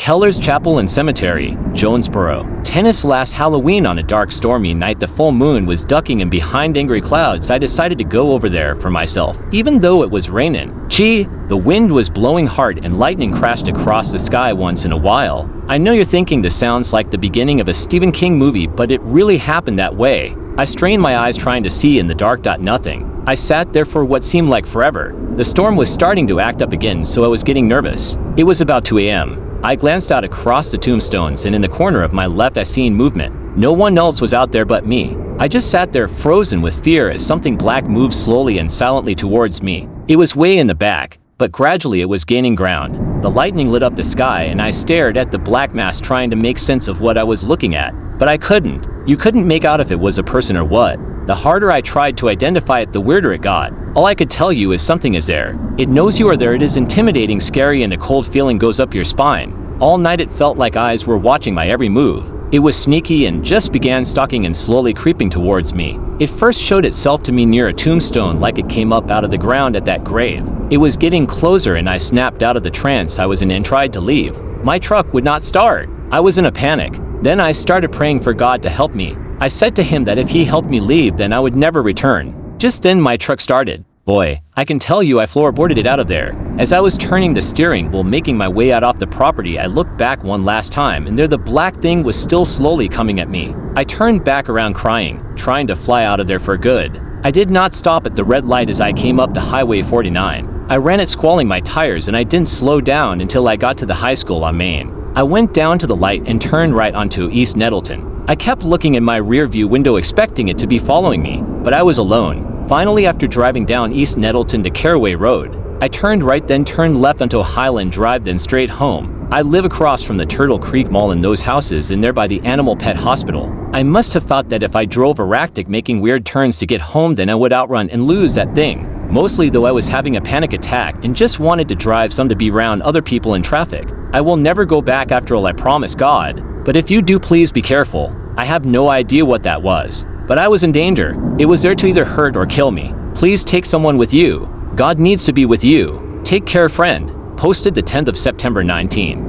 Keller's Chapel and Cemetery, Jonesboro. Tennis last Halloween on a dark stormy night the full moon was ducking in behind angry clouds. I decided to go over there for myself, even though it was raining. Gee, the wind was blowing hard and lightning crashed across the sky once in a while. I know you're thinking this sounds like the beginning of a Stephen King movie, but it really happened that way. I strained my eyes trying to see in the dark. Nothing. I sat there for what seemed like forever. The storm was starting to act up again, so I was getting nervous. It was about 2 a.m. I glanced out across the tombstones, and in the corner of my left I seen movement. No one else was out there but me. I just sat there frozen with fear as something black moved slowly and silently towards me. It was way in the back, but gradually it was gaining ground. The lightning lit up the sky, and I stared at the black mass trying to make sense of what I was looking at. But I couldn't. You couldn't make out if it was a person or what. The harder I tried to identify it, the weirder it got. All I could tell you is something is there. It knows you are there. It is intimidating, scary, and a cold feeling goes up your spine. All night it felt like eyes were watching my every move. It was sneaky and just began stalking and slowly creeping towards me. It first showed itself to me near a tombstone, like it came up out of the ground at that grave. It was getting closer, and I snapped out of the trance I was in and tried to leave. My truck would not start. I was in a panic. Then I started praying for God to help me. I said to him that if he helped me leave, then I would never return. Just then my truck started. Boy, I can tell you I floorboarded it out of there. As I was turning the steering wheel making my way out off the property, I looked back one last time, and there the black thing was still slowly coming at me. I turned back around crying, trying to fly out of there for good. I did not stop at the red light as I came up to Highway 49. I ran it squalling my tires, and I didn't slow down until I got to the high school on Main. I went down to the light and turned right onto East Nettleton. I kept looking in my rear view window expecting it to be following me, but I was alone. Finally, after driving down East Nettleton to Caraway Road, I turned right, then turned left onto Highland Drive, then straight home. I live across from the Turtle Creek Mall and those houses in there by the Animal Pet Hospital. I must have thought that if I drove erratic making weird turns to get home, then I would outrun and lose that thing. Mostly though I was having a panic attack and just wanted to drive some to be around other people in traffic. I will never go back after all, I promise God. But if you do, please be careful. I have no idea what that was. But I was in danger. It was there to either hurt or kill me. Please take someone with you. God needs to be with you. Take care, friend. Posted the 10th of September 19.